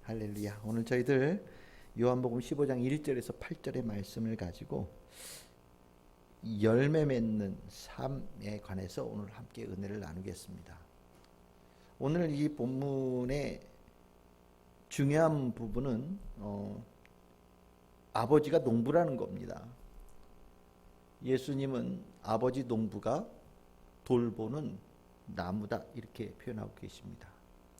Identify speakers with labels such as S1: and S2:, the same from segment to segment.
S1: 할렐루야. 오늘 저희들 요한복음 15장 1절에서 8절의 말씀을 가지고 열매 맺는 삶에 관해서 오늘 함께 은혜를 나누겠습니다. 오늘 이 본문의 중요한 부분은 아버지가 농부라는 겁니다. 예수님은 아버지 농부가 돌보는 나무다 이렇게 표현하고 계십니다.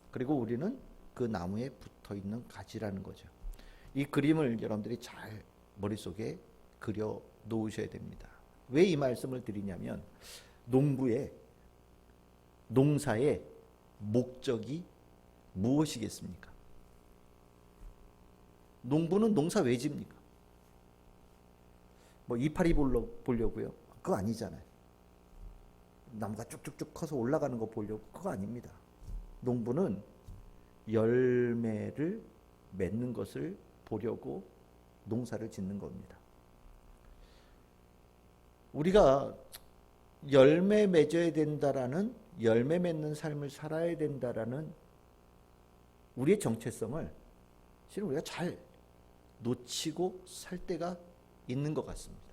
S1: 그리고 우리는 그 나무에 붙어있는 가지라는 거죠. 이 그림을 여러분들이 잘 머릿속에 그려 놓으셔야 됩니다. 왜 이 말씀을 드리냐면 농사의 목적이 무엇이겠습니까? 농부는 농사 왜 집니까? 뭐 이파리 보려고요? 그거 아니잖아요. 나무가 쭉쭉쭉 커서 올라가는 거 보려고? 그거 아닙니다. 농부는 열매를 맺는 것을 보려고 농사를 짓는 겁니다. 우리가 열매 맺어야 된다라는, 열매 맺는 삶을 살아야 된다라는 우리의 정체성을 실은 우리가 잘 놓치고 살 때가 있는 것 같습니다.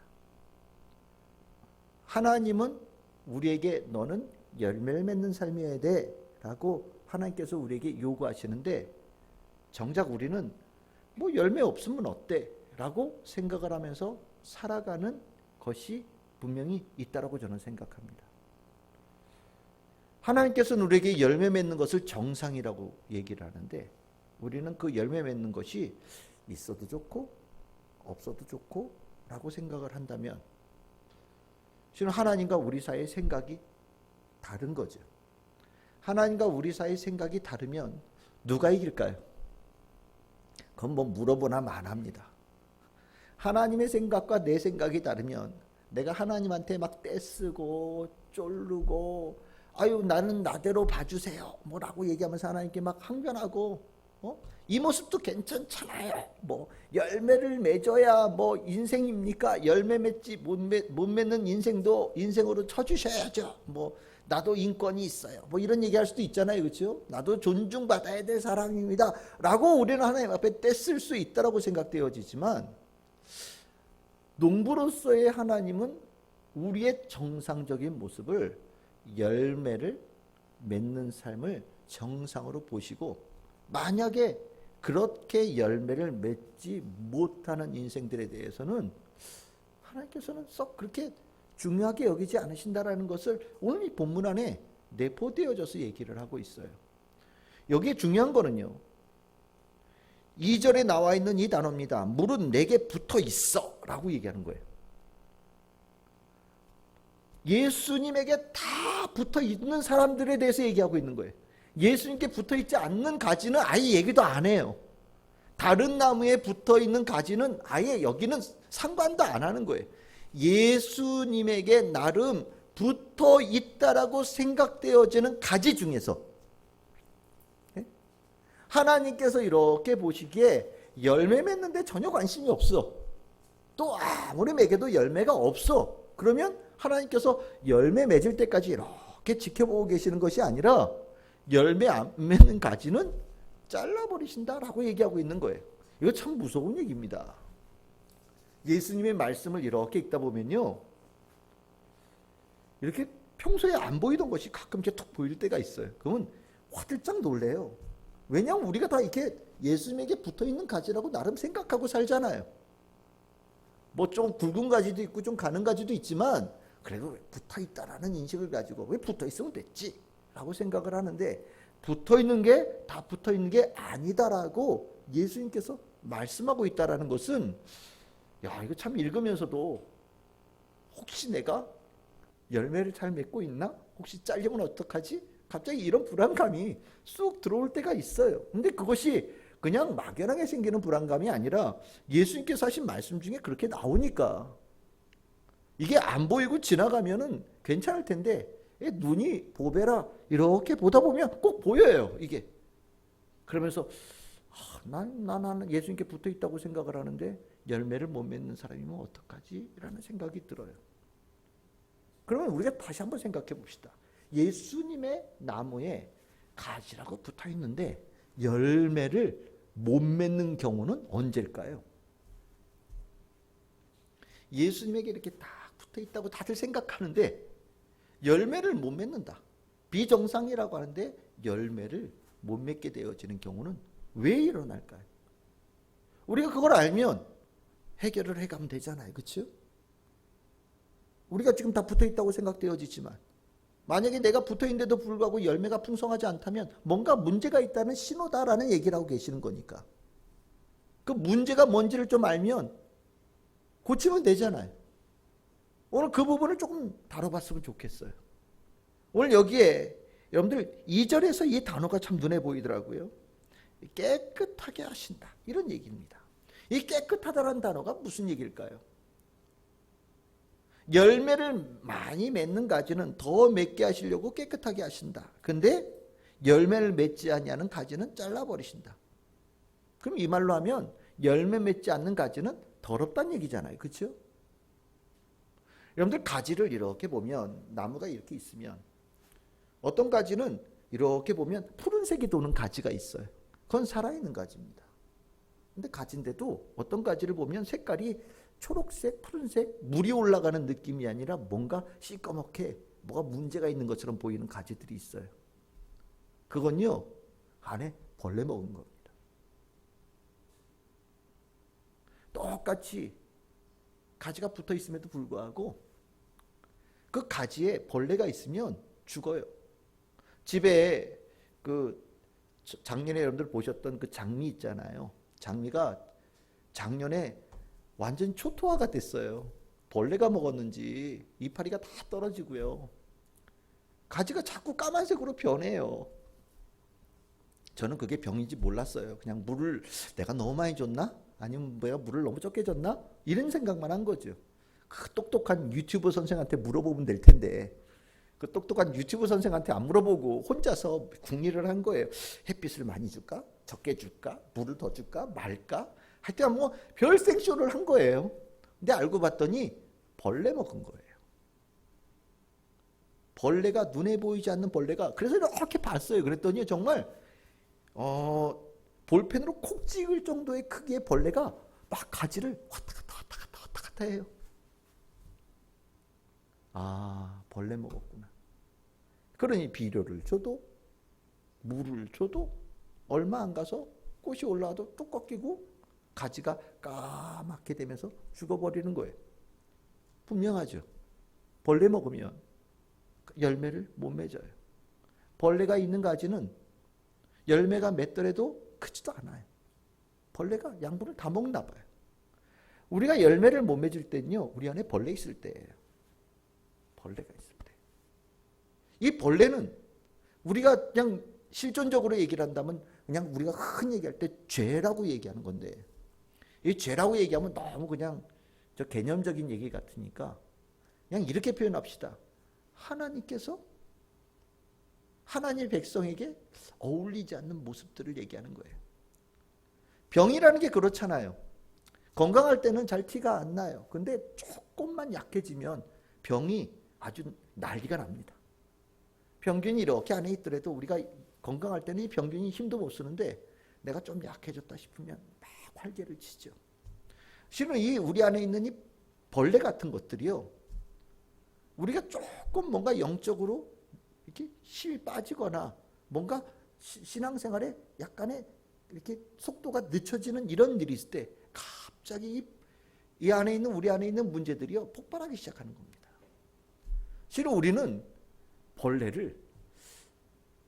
S1: 하나님은 우리에게 너는 열매를 맺는 삶이어야 돼 라고 하나님께서 우리에게 요구하시는데, 정작 우리는 뭐 열매 없으면 어때? 라고 생각을 하면서 살아가는 것이 분명히 있다라고 저는 생각합니다. 하나님께서는 우리에게 열매 맺는 것을 정상이라고 얘기를 하는데, 우리는 그 열매 맺는 것이 있어도 좋고 없어도 좋고 라고 생각을 한다면 실은 하나님과 우리 사이의 생각이 다른 거죠. 하나님과 우리 사이의 생각이 다르면 누가 이길까요? 그건 뭐 물어보나 마나합니다. 하나님의 생각과 내 생각이 다르면 내가 하나님한테 막 떼쓰고 쫄르고 아유 나는 나대로 봐주세요 뭐라고 얘기하면서 하나님께 막 항변하고 이 모습도 괜찮잖아요. 뭐 열매를 맺어야 뭐 인생입니까? 열매 맺지 못 맺는 인생도 인생으로 쳐주셔야죠. 뭐 나도 인권이 있어요. 뭐 이런 얘기할 수도 있잖아요, 그렇죠? 나도 존중받아야 될 사람입니다. 라고 우리는 하나님 앞에 떼쓸 수 있다라고 생각되어지지만, 농부로서의 하나님은 우리의 정상적인 모습을 열매를 맺는 삶을 정상으로 보시고, 만약에 그렇게 열매를 맺지 못하는 인생들에 대해서는 하나님께서는 썩 그렇게 중요하게 여기지 않으신다라는 것을 오늘 이 본문 안에 내포되어져서 얘기를 하고 있어요. 여기에 중요한 거는요, 2절에 나와 있는 이 단어입니다. 물은 내게 붙어 있어 라고 얘기하는 거예요. 예수님에게 다 붙어 있는 사람들에 대해서 얘기하고 있는 거예요. 예수님께 붙어 있지 않는 가지는 아예 얘기도 안 해요. 다른 나무에 붙어 있는 가지는 아예 여기는 상관도 안 하는 거예요. 예수님에게 나름 붙어 있다라고 생각되어지는 가지 중에서 하나님께서 이렇게 보시기에 열매 맺는데 전혀 관심이 없어. 또 아무리 먹여도 열매가 없어. 그러면 하나님께서 열매 맺을 때까지 이렇게 지켜보고 계시는 것이 아니라 열매 안 맺는 가지는 잘라버리신다라고 얘기하고 있는 거예요. 이거 참 무서운 얘기입니다. 예수님의 말씀을 이렇게 읽다 보면요, 이렇게 평소에 안 보이던 것이 가끔 이렇게 툭 보일 때가 있어요. 그러면 화들짝 놀래요. 왜냐하면 우리가 다 이렇게 예수님에게 붙어있는 가지라고 나름 생각하고 살잖아요. 뭐 좀 굵은 가지도 있고 좀 가는 가지도 있지만 그래도 붙어있다라는 인식을 가지고 왜 붙어있으면 됐지 라고 생각을 하는데, 붙어있는 게 다 붙어있는 게 아니다라고 예수님께서 말씀하고 있다라는 것은, 야 이거 참 읽으면서도 혹시 내가 열매를 잘 맺고 있나? 혹시 잘리면 어떡하지? 갑자기 이런 불안감이 쑥 들어올 때가 있어요. 근데 그것이 그냥 막연하게 생기는 불안감이 아니라 예수님께서 하신 말씀 중에 그렇게 나오니까, 이게 안 보이고 지나가면은 괜찮을 텐데 눈이 보배라 이렇게 보다 보면 꼭 보여요, 이게. 그러면서 나는 예수님께 붙어 있다고 생각을 하는데 열매를 못 맺는 사람이면 어떡하지? 라는 생각이 들어요. 그러면 우리가 다시 한번 생각해 봅시다. 예수님의 나무에 가지라고 붙어 있는데 열매를 못 맺는 경우는 언제일까요? 예수님에게 이렇게 딱 붙어 있다고 다들 생각하는데 열매를 못 맺는다. 비정상이라고 하는데 열매를 못 맺게 되어지는 경우는 왜 일어날까요? 우리가 그걸 알면 해결을 해가면 되잖아요. 그렇죠? 우리가 지금 다 붙어 있다고 생각되어지지만 만약에 내가 붙어 있는데도 불구하고 열매가 풍성하지 않다면 뭔가 문제가 있다는 신호다라는 얘기를 하고 계시는 거니까. 그 문제가 뭔지를 좀 알면 고치면 되잖아요. 오늘 그 부분을 조금 다뤄봤으면 좋겠어요. 오늘 여기에 여러분들 2절에서 이 단어가 참 눈에 보이더라고요. 깨끗하게 하신다. 이런 얘기입니다. 이 깨끗하다라는 단어가 무슨 얘기일까요? 열매를 많이 맺는 가지는 더 맺게 하시려고 깨끗하게 하신다. 근데 열매를 맺지 아니하는 가지는 잘라버리신다. 그럼 이 말로 하면 열매 맺지 않는 가지는 더럽다는 얘기잖아요. 그렇죠? 여러분들 가지를 이렇게 보면 나무가 이렇게 있으면 어떤 가지는 이렇게 보면 푸른색이 도는 가지가 있어요. 그건 살아있는 가지입니다. 근데 가지인데도 어떤 가지를 보면 색깔이 초록색, 푸른색, 물이 올라가는 느낌이 아니라 뭔가 시꺼멓게 뭐가 문제가 있는 것처럼 보이는 가지들이 있어요. 그건요, 안에 벌레 먹은 겁니다. 똑같이 가지가 붙어 있음에도 불구하고 그 가지에 벌레가 있으면 죽어요. 집에 그 작년에 여러분들 보셨던 그 장미 있잖아요. 장미가 작년에 완전 초토화가 됐어요. 벌레가 먹었는지 이파리가 다 떨어지고요. 가지가 자꾸 까만색으로 변해요. 저는 그게 병인지 몰랐어요. 그냥 물을 내가 너무 많이 줬나? 아니면 내가 물을 너무 적게 줬나? 이런 생각만 한 거죠. 그 똑똑한 유튜브 선생한테 물어보면 될 텐데 그 똑똑한 유튜브 선생한테 안 물어보고 혼자서 궁리를 한 거예요. 햇빛을 많이 줄까? 적게 줄까? 물을 더 줄까? 말까? 하여튼 뭐 별 생쇼를 한 거예요. 근데 알고 봤더니 벌레 먹은 거예요. 벌레가 눈에 보이지 않는 벌레가 그래서 이렇게 봤어요. 그랬더니 정말 볼펜으로 콕 찍을 정도의 크기의 벌레가 막 가지를 왔다 갔다 해요. 아, 벌레 먹었구나. 그러니 비료를 줘도 물을 줘도 얼마 안 가서 꽃이 올라와도 뚝 꺾이고 가지가 까맣게 되면서 죽어버리는 거예요. 분명하죠. 벌레 먹으면 열매를 못 맺어요. 벌레가 있는 가지는 열매가 맺더라도 크지도 않아요. 벌레가 양분을 다 먹나 봐요. 우리가 열매를 못 맺을 때는요, 우리 안에 벌레 있을 때예요. 벌레가 있을 때. 이 벌레는 우리가 그냥 실존적으로 얘기를 한다면 그냥 우리가 흔히 얘기할 때 죄라고 얘기하는 건데 이 죄라고 얘기하면 너무 그냥 저 개념적인 얘기 같으니까 그냥 이렇게 표현합시다. 하나님께서 하나님 백성에게 어울리지 않는 모습들을 얘기하는 거예요. 병이라는 게 그렇잖아요. 건강할 때는 잘 티가 안 나요. 근데 조금만 약해지면 병이 아주 난리가 납니다. 병균이 이렇게 안에 있더라도 우리가 건강할 때는 이 병균이 힘도 못 쓰는데 내가 좀 약해졌다 싶으면 막 활개를 치죠. 실은 이 우리 안에 있는 이 벌레 같은 것들이요. 우리가 조금 뭔가 영적으로 이렇게 힘이 빠지거나 뭔가 신앙생활에 약간의 이렇게 속도가 늦춰지는 이런 일이 있을 때 갑자기 이 안에 있는 우리 안에 있는 문제들이요 폭발하기 시작하는 겁니다. 실은 우리는 벌레를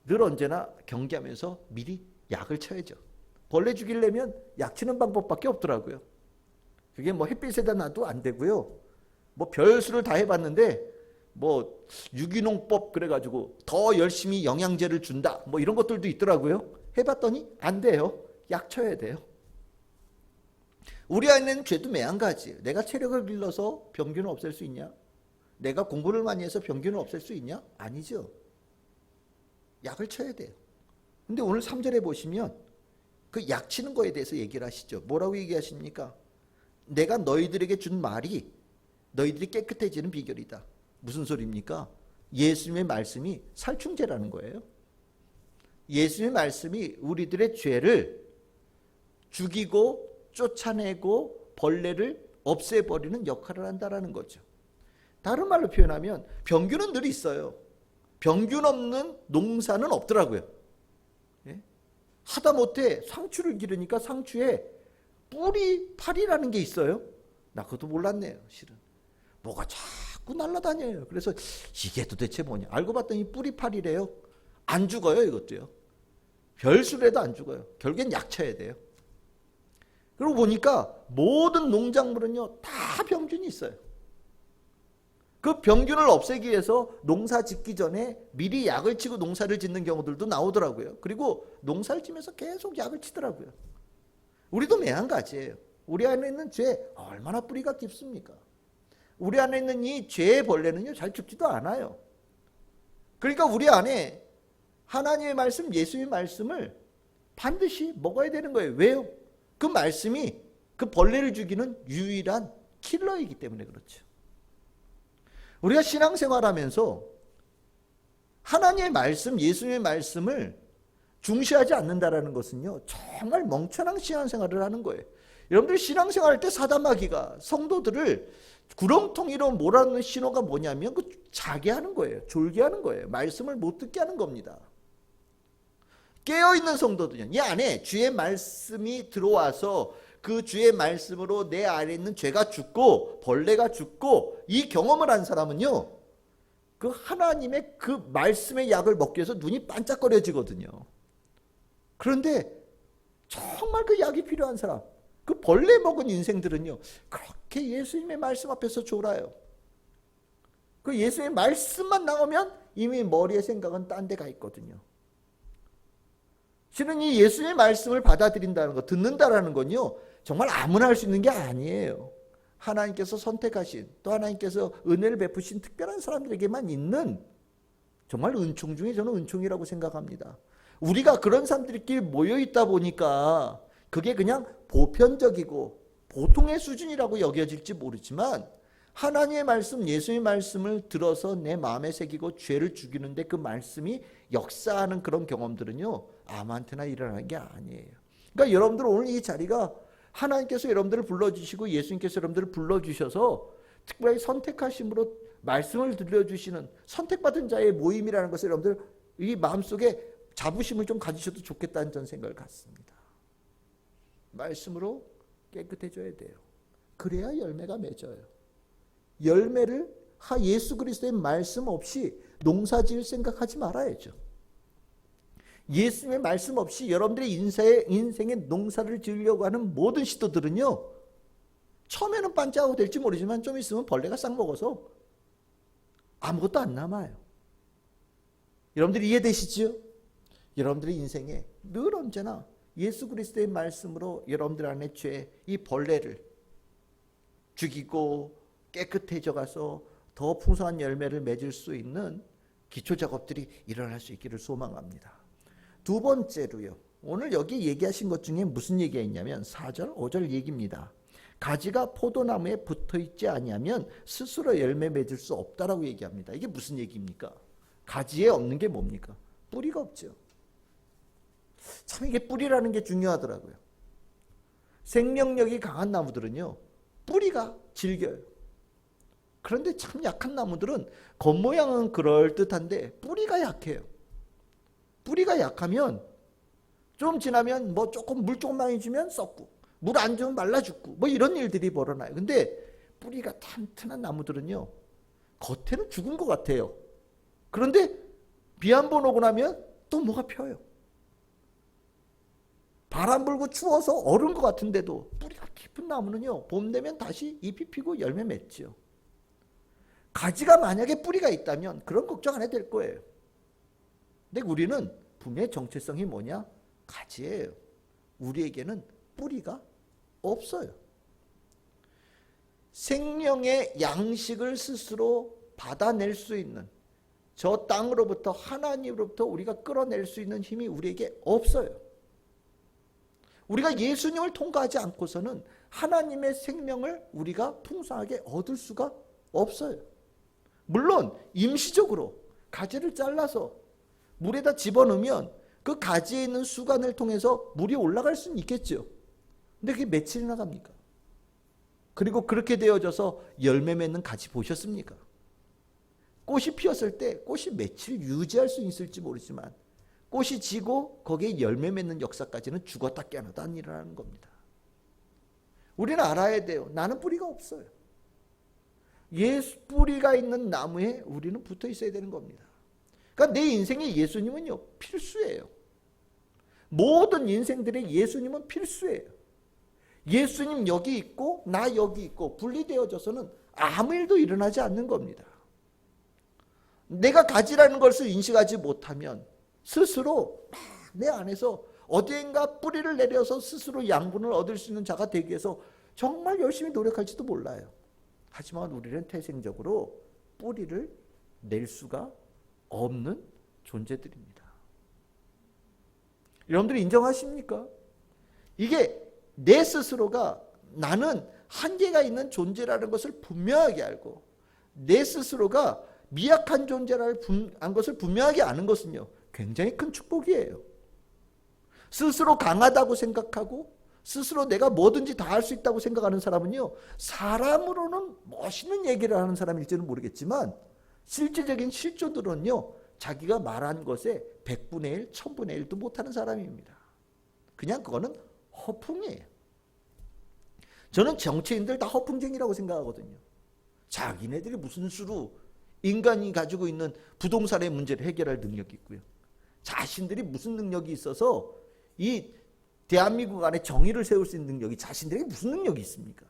S1: 늘 언제나 경계하면서 미리 약을 쳐야죠. 벌레 죽이려면 약 치는 방법밖에 없더라고요. 그게 뭐 햇빛에다 놔도 안 되고요. 뭐 별수를 다 해봤는데 뭐 유기농법 그래가지고 더 열심히 영양제를 준다 뭐 이런 것들도 있더라고요. 해봤더니 안 돼요. 약 쳐야 돼요. 우리 안에는 죄도 매한가지. 내가 체력을 길러서 병균을 없앨 수 있냐? 내가 공부를 많이 해서 병균을 없앨 수 있냐? 아니죠. 약을 쳐야 돼요. 근데 오늘 3절에 보시면 그 약 치는 거에 대해서 얘기를 하시죠. 뭐라고 얘기하십니까? 내가 너희들에게 준 말이 너희들이 깨끗해지는 비결이다. 무슨 소리입니까? 예수님의 말씀이 살충제라는 거예요. 예수님의 말씀이 우리들의 죄를 죽이고 쫓아내고 벌레를 없애버리는 역할을 한다는 거죠. 다른 말로 표현하면 병균은 늘 있어요. 병균 없는 농사는 없더라고요. 예? 하다못해 상추를 기르니까 상추에 뿌리팔이라는 게 있어요. 나 그것도 몰랐네요. 실은 뭐가 자꾸 날아다녀요. 그래서 이게 도대체 뭐냐 알고 봤더니 뿌리팔이래요. 안 죽어요. 이것도요. 별수라도 안 죽어요. 결국엔 약 쳐야 돼요. 그러고 보니까 모든 농작물은요 다 병균이 있어요. 그 병균을 없애기 위해서 농사 짓기 전에 미리 약을 치고 농사를 짓는 경우들도 나오더라고요. 그리고 농사를 지면서 계속 약을 치더라고요. 우리도 매한가지예요. 우리 안에 있는 죄 얼마나 뿌리가 깊습니까? 우리 안에 있는 이 죄의 벌레는요 잘 죽지도 않아요. 그러니까 우리 안에 하나님의 말씀, 예수의 말씀을 반드시 먹어야 되는 거예요. 왜요? 그 말씀이 그 벌레를 죽이는 유일한 킬러이기 때문에 그렇죠. 우리가 신앙생활하면서 하나님의 말씀, 예수님의 말씀을 중시하지 않는다는 것은요 정말 멍청한 신앙생활을 하는 거예요. 여러분들 신앙생활할 때 사단마귀가 성도들을 구렁텅이로 몰아넣는 신호가 뭐냐면 그 자게 하는 거예요. 졸게 하는 거예요. 말씀을 못 듣게 하는 겁니다. 깨어있는 성도들은 이 안에 주의 말씀이 들어와서 그 주의 말씀으로 내 안에 있는 죄가 죽고 벌레가 죽고 이 경험을 한 사람은요 그 하나님의 그 말씀의 약을 먹기 위해서 눈이 반짝거려지거든요. 그런데 정말 그 약이 필요한 사람, 그 벌레 먹은 인생들은요 그렇게 예수님의 말씀 앞에서 졸아요. 그 예수님의 말씀만 나오면 이미 머리의 생각은 딴 데 가 있거든요. 실은 이 예수님의 말씀을 받아들인다는 것, 듣는다라는 건요 정말 아무나 할 수 있는 게 아니에요. 하나님께서 선택하신, 또 하나님께서 은혜를 베푸신 특별한 사람들에게만 있는 정말 은총 중에 저는 은총이라고 생각합니다. 우리가 그런 사람들끼리 모여 있다 보니까 그게 그냥 보편적이고 보통의 수준이라고 여겨질지 모르지만 하나님의 말씀, 예수의 말씀을 들어서 내 마음에 새기고 죄를 죽이는데 그 말씀이 역사하는 그런 경험들은요 아무한테나 일어나는 게 아니에요. 그러니까 여러분들 오늘 이 자리가 하나님께서 여러분들을 불러주시고 예수님께서 여러분들을 불러주셔서 특별히 선택하심으로 말씀을 들려주시는 선택받은 자의 모임이라는 것을 여러분들 이 마음속에 자부심을 좀 가지셔도 좋겠다는 전 생각을 갖습니다. 말씀으로 깨끗해져야 돼요. 그래야 열매가 맺어요. 열매를 예수 그리스도의 말씀 없이 농사지을 생각하지 말아야죠. 예수님의 말씀 없이 여러분들의 인생의 농사를 지으려고 하는 모든 시도들은요 처음에는 반짝하고 될지 모르지만 좀 있으면 벌레가 싹 먹어서 아무것도 안 남아요. 여러분들이 이해되시죠? 여러분들의 인생에 늘 언제나 예수 그리스도의 말씀으로 여러분들 안에 죄, 이 벌레를 죽이고 깨끗해져 가서 더 풍성한 열매를 맺을 수 있는 기초 작업들이 일어날 수 있기를 소망합니다. 두 번째로요. 오늘 여기 얘기하신 것 중에 무슨 얘기가 있냐면 4절, 5절 얘기입니다. 가지가 포도나무에 붙어있지 아니하면 스스로 열매 맺을 수 없다라고 얘기합니다. 이게 무슨 얘기입니까? 가지에 없는 게 뭡니까? 뿌리가 없죠. 참 이게 뿌리라는 게 중요하더라고요. 생명력이 강한 나무들은요 뿌리가 질겨요. 그런데 참 약한 나무들은 겉모양은 그럴듯한데 뿌리가 약해요. 뿌리가 약하면 좀 지나면 뭐 조금 물 조금 많이 주면 썩고 물 안 주면 말라 죽고 뭐 이런 일들이 벌어나요. 근데 뿌리가 튼튼한 나무들은요 겉에는 죽은 것 같아요. 그런데 비 한 번 오고 나면 또 뭐가 펴요. 바람 불고 추워서 얼은 것 같은데도 뿌리가 깊은 나무는요 봄 되면 다시 잎이 피고 열매 맺죠. 가지가 만약에 뿌리가 있다면 그런 걱정 안 해도 될 거예요. 근데 우리는 분명히 정체성이 뭐냐? 가지예요. 우리에게는 뿌리가 없어요. 생명의 양식을 스스로 받아낼 수 있는 저 땅으로부터 하나님으로부터 우리가 끌어낼 수 있는 힘이 우리에게 없어요. 우리가 예수님을 통과하지 않고서는 하나님의 생명을 우리가 풍성하게 얻을 수가 없어요. 물론 임시적으로 가지를 잘라서 물에다 집어넣으면 그 가지에 있는 수간을 통해서 물이 올라갈 수는 있겠죠. 근데 그게 며칠이나 갑니까? 그리고 그렇게 되어져서 열매 맺는 가지 보셨습니까? 꽃이 피었을 때 꽃이 며칠 유지할 수 있을지 모르지만 꽃이 지고 거기에 열매 맺는 역사까지는 죽었다 깨어나다 안 일어나는 겁니다. 우리는 알아야 돼요. 나는 뿌리가 없어요. 예수 뿌리가 있는 나무에 우리는 붙어 있어야 되는 겁니다. 그러니까 내 인생에 예수님은요 필수예요. 모든 인생들의 예수님은 필수예요. 예수님 여기 있고 나 여기 있고 분리되어져서는 아무 일도 일어나지 않는 겁니다. 내가 가지라는 것을 인식하지 못하면 스스로 내 안에서 어디엔가 뿌리를 내려서 스스로 양분을 얻을 수 있는 자가 되기 위해서 정말 열심히 노력할지도 몰라요. 하지만 우리는 태생적으로 뿌리를 낼 수가 없는 존재들입니다. 여러분들이 인정하십니까? 이게 내 스스로가 나는 한계가 있는 존재라는 것을 분명하게 알고 내 스스로가 미약한 존재라는 것을 분명하게 아는 것은요 굉장히 큰 축복이에요. 스스로 강하다고 생각하고 스스로 내가 뭐든지 다 할 수 있다고 생각하는 사람은요 사람으로는 멋있는 얘기를 하는 사람일지는 모르겠지만 실제적인 실존으로는요 자기가 말한 것에 100분의 1, 1000분의 1도 못하는 사람입니다. 그냥 그거는 허풍이에요. 저는 정치인들 다 허풍쟁이라고 생각하거든요. 자기네들이 무슨 수로 인간이 가지고 있는 부동산의 문제를 해결할 능력이 있고요. 자신들이 무슨 능력이 있어서 이 대한민국 안에 정의를 세울 수 있는 능력이 자신들에게 무슨 능력이 있습니까?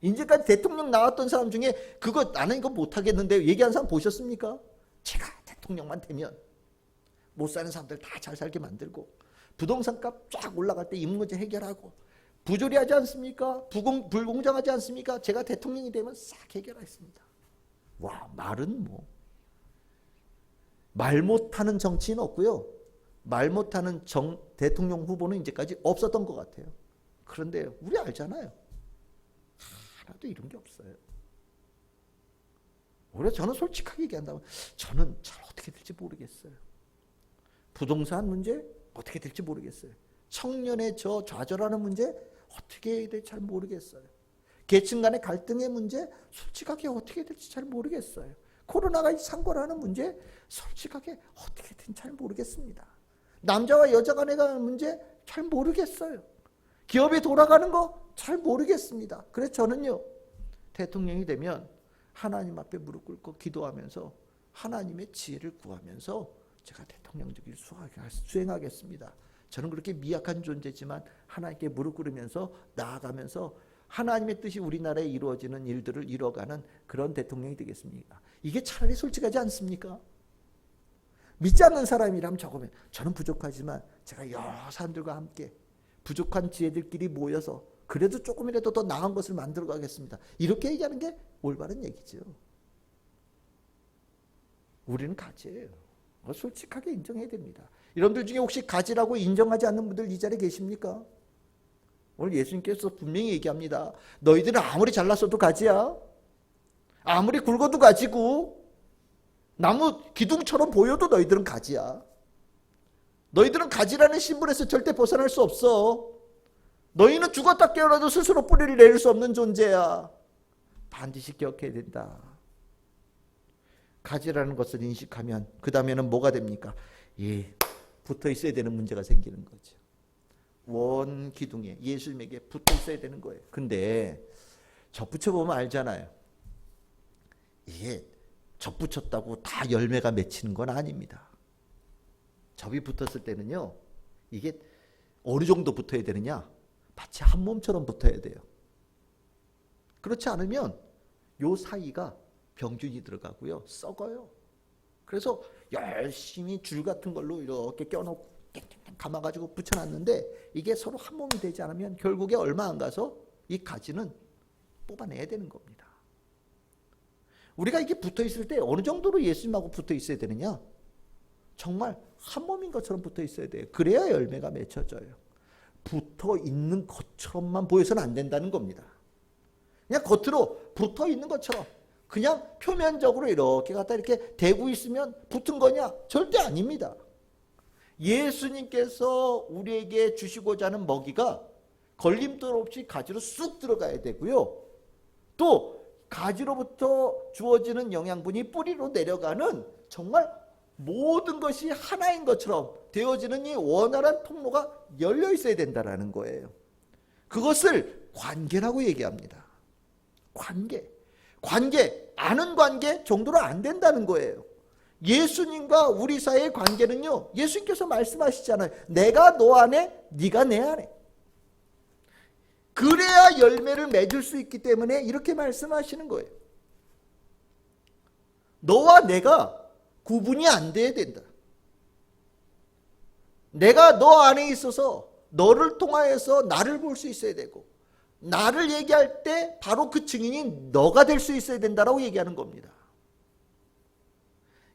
S1: 이제까지 대통령 나왔던 사람 중에 그거 나는 이거 못하겠는데 얘기한 사람 보셨습니까? 제가 대통령만 되면 못 사는 사람들 다 잘 살게 만들고 부동산 값 쫙 올라갈 때 이 문제 해결하고 부조리하지 않습니까? 불공정하지 않습니까? 제가 대통령이 되면 싹 해결하겠습니다. 와, 말은 뭐 말 못하는 정치인 없고요. 말 못하는 대통령 후보는 이제까지 없었던 것 같아요. 그런데 우리 알잖아요. 하나도 이런 게 없어요. 오히려 저는 솔직하게 얘기한다면 저는 잘 어떻게 될지 모르겠어요. 부동산 문제 어떻게 될지 모르겠어요. 청년의 저 좌절하는 문제 어떻게 해야 될지 잘 모르겠어요. 계층 간의 갈등의 문제 솔직하게 어떻게 될지 잘 모르겠어요. 코로나가 상관하는 문제 솔직하게 어떻게 될지 잘 모르겠습니다. 남자와 여자 간의 문제 잘 모르겠어요. 기업이 돌아가는 거 잘 모르겠습니다. 그래서 저는요 대통령이 되면 하나님 앞에 무릎 꿇고 기도하면서 하나님의 지혜를 구하면서 제가 대통령직을 수행하겠습니다. 저는 그렇게 미약한 존재지만 하나님께 무릎 꿇으면서 나아가면서 하나님의 뜻이 우리나라에 이루어지는 일들을 이뤄가는 그런 대통령이 되겠습니다. 이게 차라리 솔직하지 않습니까? 믿지 않는 사람이라면 적으면 저는 부족하지만 제가 여러 사람들과 함께 부족한 지혜들끼리 모여서 그래도 조금이라도 더 나은 것을 만들어 가겠습니다. 이렇게 얘기하는 게 올바른 얘기죠. 우리는 가지예요. 솔직하게 인정해야 됩니다. 여러분들 중에 혹시 가지라고 인정하지 않는 분들 이 자리에 계십니까? 오늘 예수님께서 분명히 얘기합니다. 너희들은 아무리 잘났어도 가지야. 아무리 굵어도 가지고 나무 기둥처럼 보여도 너희들은 가지야. 너희들은 가지라는 신분에서 절대 벗어날 수 없어. 너희는 죽었다 깨어나도 스스로 뿌리를 내릴 수 없는 존재야. 반드시 기억해야 된다. 가지라는 것을 인식하면 그 다음에는 뭐가 됩니까? 예, 붙어 있어야 되는 문제가 생기는 거죠. 원 기둥에 예수님에게 붙어 있어야 되는 거예요. 근데 접붙여보면 알잖아요. 이게 접붙였다고 다 열매가 맺히는 건 아닙니다. 접이 붙었을 때는요, 이게 어느 정도 붙어야 되느냐? 마치 한 몸처럼 붙어야 돼요. 그렇지 않으면 요 사이가 병균이 들어가고요, 썩어요. 그래서 열심히 줄 같은 걸로 이렇게 껴놓고 감아가지고 붙여놨는데 이게 서로 한 몸이 되지 않으면 결국에 얼마 안 가서 이 가지는 뽑아내야 되는 겁니다. 우리가 이게 붙어 있을 때 어느 정도로 예수님하고 붙어 있어야 되느냐? 정말 한 몸인 것처럼 붙어 있어야 돼요. 그래야 열매가 맺혀져요. 붙어 있는 것처럼만 보여서는 안 된다는 겁니다. 그냥 겉으로 붙어 있는 것처럼 그냥 표면적으로 이렇게 갖다 이렇게 대고 있으면 붙은 거냐? 절대 아닙니다. 예수님께서 우리에게 주시고자 하는 먹이가 걸림돌 없이 가지로 쑥 들어가야 되고요. 또 가지로부터 주어지는 영양분이 뿌리로 내려가는 정말 모든 것이 하나인 것처럼 되어지는 이 원활한 통로가 열려 있어야 된다는 거예요. 그것을 관계라고 얘기합니다. 관계. 아는 관계 정도로 안 된다는 거예요. 예수님과 우리 사이의 관계는요, 예수님께서 말씀하시잖아요. 내가 너 안에, 네가 내 안에. 그래야 열매를 맺을 수 있기 때문에 이렇게 말씀하시는 거예요. 너와 내가 구분이 안 돼야 된다. 내가 너 안에 있어서 너를 통하여서 나를 볼 수 있어야 되고, 나를 얘기할 때 바로 그 증인이 너가 될 수 있어야 된다라고 얘기하는 겁니다.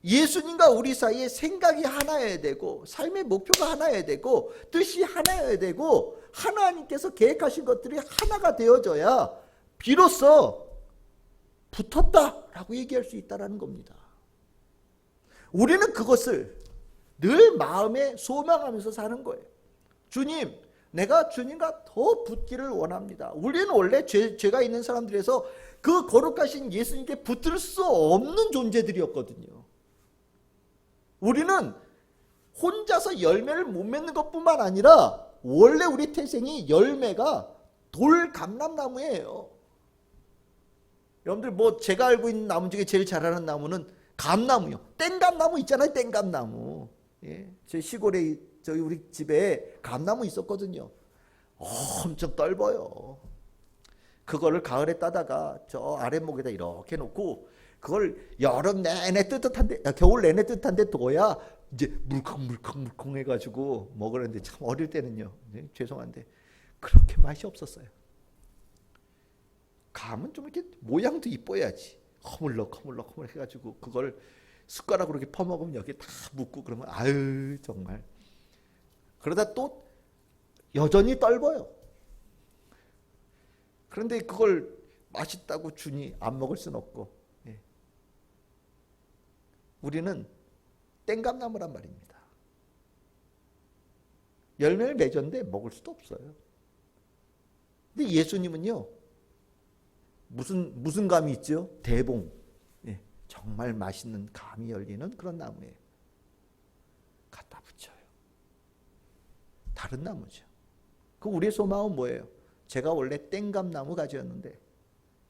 S1: 예수님과 우리 사이에 생각이 하나여야 되고, 삶의 목표가 하나여야 되고, 뜻이 하나여야 되고, 하나님께서 계획하신 것들이 하나가 되어져야 비로소 붙었다라고 얘기할 수 있다는 겁니다. 우리는 그것을 늘 마음에 소망하면서 사는 거예요. 주님, 내가 주님과 더 붙기를 원합니다. 우리는 원래 죄가 있는 사람들에서 그 거룩하신 예수님께 붙을 수 없는 존재들이었거든요. 우리는 혼자서 열매를 못 맺는 것뿐만 아니라 원래 우리 태생이 열매가 돌감람나무예요. 여러분들 뭐 제가 알고 있는 나무 중에 제일 자라는 나무는 감나무요. 땡감나무 있잖아요. 땡감나무. 예, 제 시골에 저희 우리 집에 감나무 있었거든요. 엄청 떫어요. 그거를 가을에 따다가 저 아랫목에다 이렇게 놓고 그걸 여름 내내 뜨뜻한데, 겨울 내내 뜨뜻한데 둬야 이제 물컹물컹 해가지고 먹으는데, 참 어릴 때는요, 네, 죄송한데 그렇게 맛이 없었어요. 감은 좀 이렇게 모양도 이뻐야지. 허물럭 해가지고 그걸 숟가락으로 이렇게 퍼먹으면 여기 다 묻고 그러면 아유 정말. 그러다 또 여전히 떫어요. 그런데 그걸 맛있다고 주니 안 먹을 순 없고. 예. 우리는 땡감나무란 말입니다. 열매를 맺었는데 먹을 수도 없어요. 근데 예수님은요, 무슨 감이 있죠? 대봉. 예, 정말 맛있는 감이 열리는 그런 나무예요. 갖다 붙여요. 다른 나무죠. 그 우리의 소망은 뭐예요? 제가 원래 땡감나무 가지였는데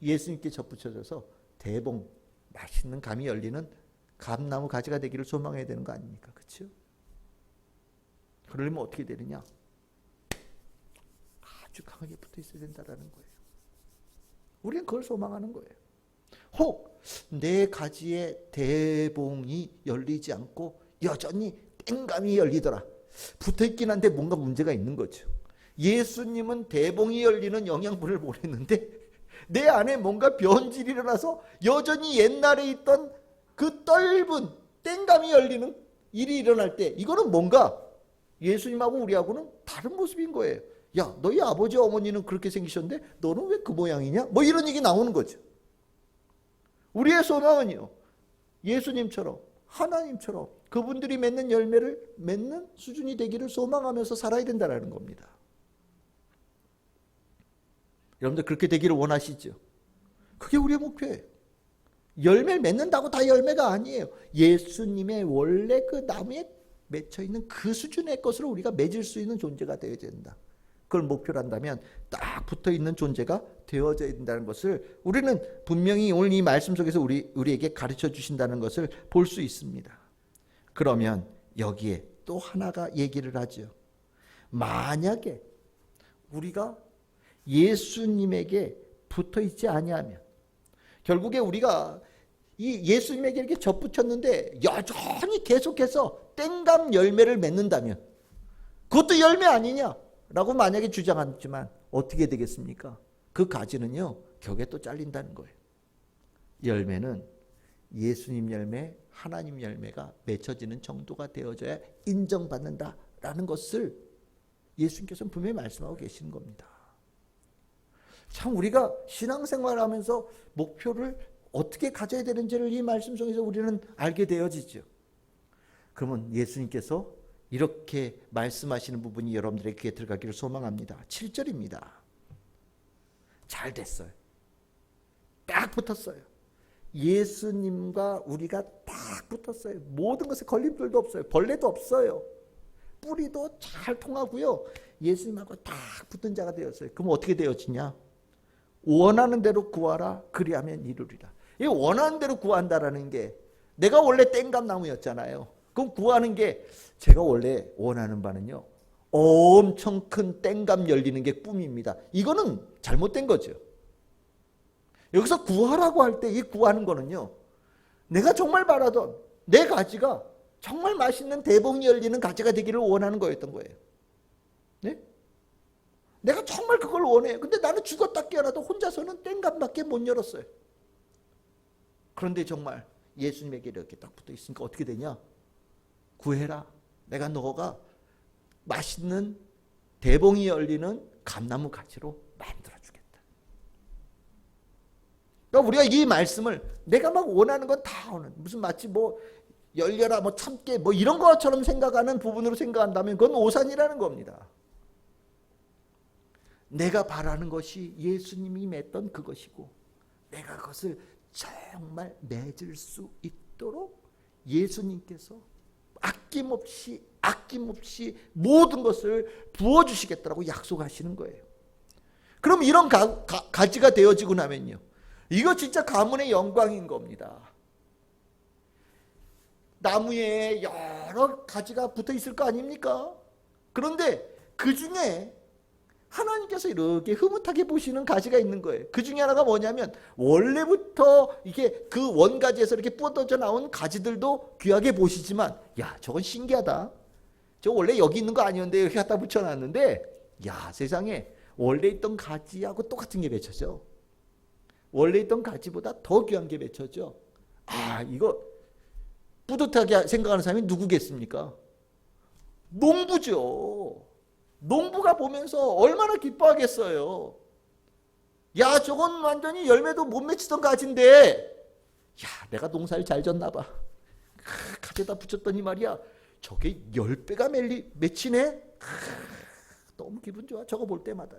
S1: 예수님께 접붙여져서 대봉, 맛있는 감이 열리는 감나무 가지가 되기를 소망해야 되는 거 아닙니까? 그렇죠? 그러려면 어떻게 되느냐? 아주 강하게 붙어 있어야 된다는 거예요. 우리는 그걸 소망하는 거예요. 혹 내 가지에 대봉이 열리지 않고 여전히 땡감이 열리더라. 붙어있긴 한데 뭔가 문제가 있는 거죠. 예수님은 대봉이 열리는 영양분을 보냈는데 내 안에 뭔가 변질이 일어나서 여전히 옛날에 있던 그 떫은 땡감이 열리는 일이 일어날 때, 이거는 뭔가 예수님하고 우리하고는 다른 모습인 거예요. 야, 너희 아버지 어머니는 그렇게 생기셨는데 너는 왜 그 모양이냐? 뭐 이런 얘기 나오는 거죠. 우리의 소망은요, 예수님처럼, 하나님처럼 그분들이 맺는 열매를 맺는 수준이 되기를 소망하면서 살아야 된다는 겁니다. 여러분들 그렇게 되기를 원하시죠? 그게 우리의 목표예요. 열매를 맺는다고 다 열매가 아니에요. 예수님의 원래 그 나무에 맺혀있는 그 수준의 것을 우리가 맺을 수 있는 존재가 되어야 된다. 그걸 목표로 한다면 딱 붙어있는 존재가 되어져야 된다는 것을 우리는 분명히 오늘 이 말씀 속에서 우리에게 가르쳐 주신다는 것을 볼 수 있습니다. 그러면 여기에 또 하나가 얘기를 하죠. 만약에 우리가 예수님에게 붙어있지 아니하면, 결국에 우리가 이 예수님에게 이렇게 접붙였는데 여전히 계속해서 땡감 열매를 맺는다면 그것도 열매 아니냐라고 만약에 주장하지만 어떻게 되겠습니까? 그 가지는요, 격에 또 잘린다는 거예요. 열매는 예수님 열매, 하나님 열매가 맺혀지는 정도가 되어져야 인정받는다라는 것을 예수님께서는 분명히 말씀하고 계시는 겁니다. 참 우리가 신앙생활을 하면서 목표를 어떻게 가져야 되는지를 이 말씀 속에서 우리는 알게 되어지죠. 그러면 예수님께서 이렇게 말씀하시는 부분이 여러분들의 귀에 들어가기를 소망합니다. 7절입니다. 잘 됐어요. 딱 붙었어요. 예수님과 우리가 딱 붙었어요. 모든 것에 걸림돌도 없어요. 벌레도 없어요. 뿌리도 잘 통하고요. 예수님하고 딱 붙은 자가 되었어요. 그럼 어떻게 되어지냐? 원하는 대로 구하라. 그리하면 이루리라. 이 원하는 대로 구한다라는 게, 내가 원래 땡감나무였잖아요. 그럼 구하는 게, 제가 원래 원하는 바는요, 엄청 큰 땡감 열리는 게 꿈입니다. 이거는 잘못된 거죠. 여기서 구하라고 할 때 이 구하는 거는요, 내가 정말 바라던 내 가지가 정말 맛있는 대봉이 열리는 가지가 되기를 원하는 거였던 거예요. 네? 내가 정말 그걸 원해요. 근데 나는 죽었다 깨어나도 혼자서는 땡감밖에 못 열었어요. 그런데 정말 예수님에게 이렇게 딱 붙어 있으니까 어떻게 되냐? 구해라. 내가 너가 맛있는 대봉이 열리는 감나무 가지로 만들어주겠다. 그러니까 우리가 이 말씀을 내가 막 원하는 건 다 오는, 무슨 마치 뭐 열려라 뭐 참깨 뭐 이런 것처럼 생각하는 부분으로 생각한다면 그건 오산이라는 겁니다. 내가 바라는 것이 예수님이 맺던 그것이고, 내가 그것을 정말 맺을 수 있도록 예수님께서 아낌없이 모든 것을 부어주시겠다고 약속하시는 거예요. 그럼 이런 가지가 되어지고 나면요, 이거 진짜 가문의 영광인 겁니다. 나무에 여러 가지가 붙어 있을 거 아닙니까? 그런데 그 중에 하나님께서 이렇게 흐뭇하게 보시는 가지가 있는 거예요. 그 중에 하나가 뭐냐면, 원래부터 이게 그 원가지에서 이렇게 뻗어져 나온 가지들도 귀하게 보시지만, 야, 저건 신기하다. 저 원래 여기 있는 거 아니었는데 이렇게 갖다 붙여놨는데, 야, 세상에 원래 있던 가지하고 똑같은 게 맺혀져. 원래 있던 가지보다 더 귀한 게 맺혀져. 아, 이거 뿌듯하게 생각하는 사람이 누구겠습니까? 농부죠. 농부가 보면서 얼마나 기뻐하겠어요. 야, 저건 완전히 열매도 못 맺히던 가지인데, 야, 내가 농사를 잘 졌나 봐. 가지에다 붙였더니 말이야, 저게 10배가 맺히네. 너무 기분 좋아. 저거 볼 때마다.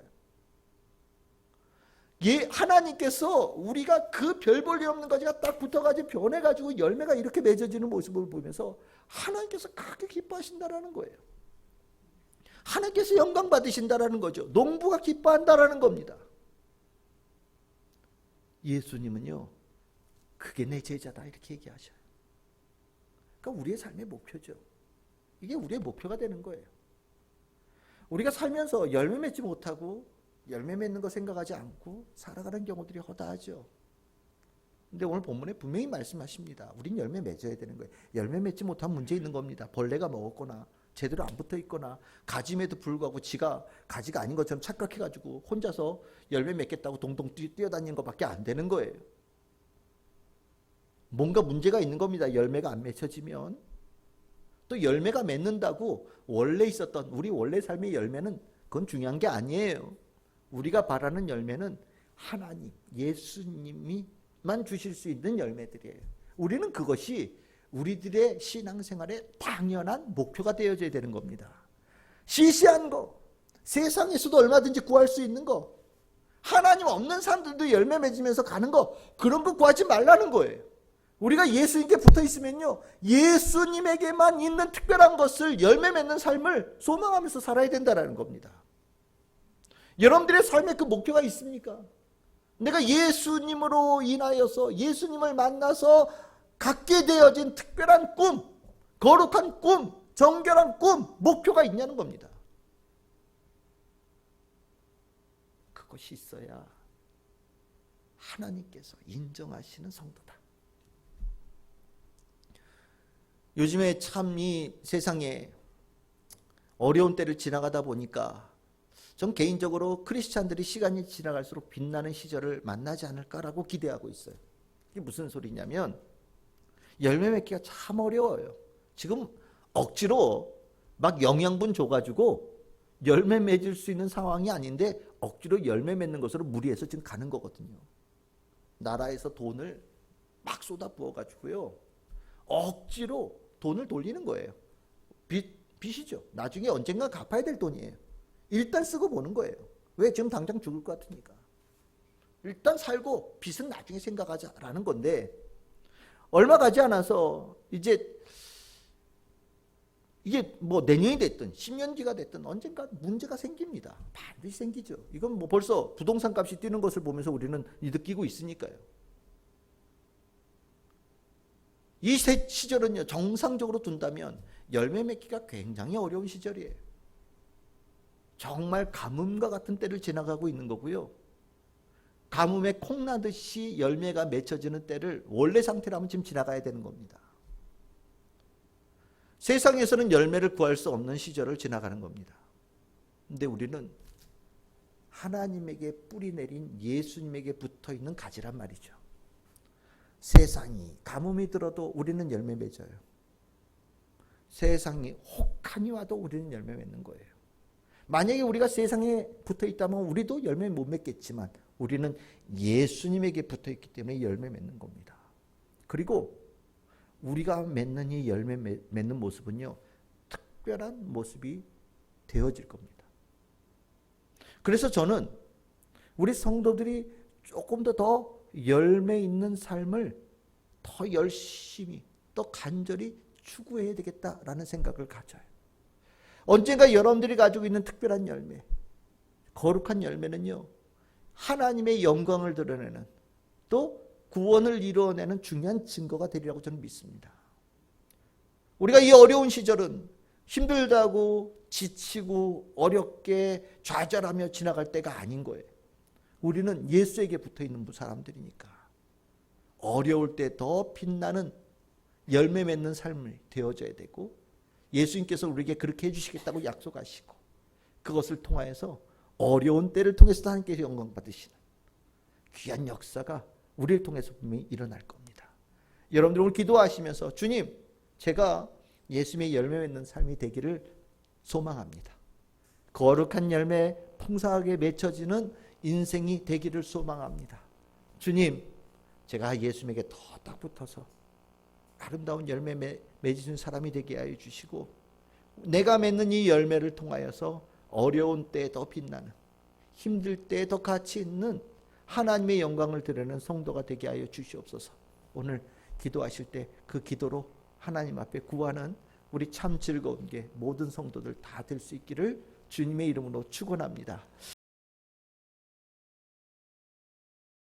S1: 하나님께서 우리가 그 별 볼 일 없는 가지가 딱 붙어가지고 변해가지고 열매가 이렇게 맺어지는 모습을 보면서 하나님께서 그렇게 기뻐하신다라는 거예요. 하나님께서 영광 받으신다라는 거죠. 농부가 기뻐한다라는 겁니다. 예수님은요, 그게 내 제자다 이렇게 얘기하셔요. 그러니까 우리의 삶의 목표죠. 이게 우리의 목표가 되는 거예요. 우리가 살면서 열매 맺지 못하고 열매 맺는 거 생각하지 않고 살아가는 경우들이 허다하죠. 근데 오늘 본문에 분명히 말씀하십니다. 우린 열매 맺어야 되는 거예요. 열매 맺지 못한 문제 있는 겁니다. 벌레가 먹었거나 제대로 안 붙어 있거나, 가짐에도 불구하고 지가 가지가 아닌 것처럼 착각해가지고 혼자서 열매 맺겠다고 동동 뛰어다니는 것밖에 안 되는 거예요. 뭔가 문제가 있는 겁니다. 열매가 안 맺혀지면. 또 열매가 맺는다고 원래 있었던 우리 원래 삶의 열매는 그건 중요한 게 아니에요. 우리가 바라는 열매는 하나님, 예수님이만 주실 수 있는 열매들이에요. 우리는 그것이 우리들의 신앙생활의 당연한 목표가 되어져야 되는 겁니다. 시시한 거, 세상에서도 얼마든지 구할 수 있는 거, 하나님 없는 사람들도 열매 맺으면서 가는 거, 그런 거 구하지 말라는 거예요. 우리가 예수님께 붙어 있으면요, 예수님에게만 있는 특별한 것을 열매 맺는 삶을 소망하면서 살아야 된다는 겁니다. 여러분들의 삶에 그 목표가 있습니까? 내가 예수님으로 인하여서 예수님을 만나서 갖게 되어진 특별한 꿈, 거룩한 꿈, 정결한 꿈, 목표가 있냐는 겁니다. 그것이 있어야 하나님께서 인정하시는 성도다. 요즘에 참 이 세상에 어려운 때를 지나가다 보니까 전 개인적으로 크리스찬들이 시간이 지나갈수록 빛나는 시절을 만나지 않을까라고 기대하고 있어요. 이게 무슨 소리냐면, 열매 맺기가 참 어려워요. 지금 억지로 막 영양분 줘가지고 열매 맺을 수 있는 상황이 아닌데 억지로 열매 맺는 것으로 무리해서 지금 가는 거거든요. 나라에서 돈을 막 쏟아 부어가지고요, 억지로 돈을 돌리는 거예요. 빚 빚이죠. 나중에 언젠가 갚아야 될 돈이에요. 일단 쓰고 보는 거예요. 왜? 지금 당장 죽을 것 같으니까. 일단 살고 빚은 나중에 생각하자라는 건데, 얼마 가지 않아서 이제 이게 뭐 내년이 됐든 10년 뒤가 됐든 언젠가 문제가 생깁니다. 반드시 생기죠. 이건 뭐 벌써 부동산 값이 뛰는 것을 보면서 우리는 느끼고 있으니까요. 이 시절은요, 정상적으로 둔다면 열매 맺기가 굉장히 어려운 시절이에요. 정말 가뭄과 같은 때를 지나가고 있는 거고요. 가뭄에 콩나듯이 열매가 맺혀지는 때를 원래 상태라면 지금 지나가야 되는 겁니다. 세상에서는 열매를 구할 수 없는 시절을 지나가는 겁니다. 근데 우리는 하나님에게 뿌리 내린 예수님에게 붙어있는 가지란 말이죠. 세상이 가뭄이 들어도 우리는 열매 맺어요. 세상이 혹한이 와도 우리는 열매 맺는 거예요. 만약에 우리가 세상에 붙어있다면 우리도 열매 못 맺겠지만 우리는 예수님에게 붙어있기 때문에 열매 맺는 겁니다. 그리고 우리가 맺는 이 열매 맺는 모습은요, 특별한 모습이 되어질 겁니다. 그래서 저는 우리 성도들이 조금 더 열매 있는 삶을 더 열심히 또 간절히 추구해야 되겠다라는 생각을 가져요. 언젠가 여러분들이 가지고 있는 특별한 열매, 거룩한 열매는요, 하나님의 영광을 드러내는, 또 구원을 이루어내는 중요한 증거가 되리라고 저는 믿습니다. 우리가 이 어려운 시절은 힘들다고 지치고 어렵게 좌절하며 지나갈 때가 아닌 거예요. 우리는 예수에게 붙어있는 사람들이니까 어려울 때 더 빛나는 열매 맺는 삶이 되어져야 되고, 예수님께서 우리에게 그렇게 해주시겠다고 약속하시고, 그것을 통하여서 어려운 때를 통해서 하나님께서 영광 받으시는 귀한 역사가 우리를 통해서 분명히 일어날 겁니다. 여러분들 오늘 기도하시면서 주님, 제가 예수님의 열매 맺는 삶이 되기를 소망합니다. 거룩한 열매 풍성하게 맺혀지는 인생이 되기를 소망합니다. 주님, 제가 예수님에게 더 딱 붙어서 아름다운 열매 맺으신 사람이 되게 하여 주시고, 내가 맺는 이 열매를 통하여서 어려운 때에 더 빛나는, 힘들 때에 더 가치 있는 하나님의 영광을 드러내는 성도가 되게 하여 주시옵소서. 오늘 기도하실 때 그 기도로 하나님 앞에 구하는 우리 참 즐거운 게 모든 성도들 다 될 수 있기를 주님의 이름으로 축원합니다.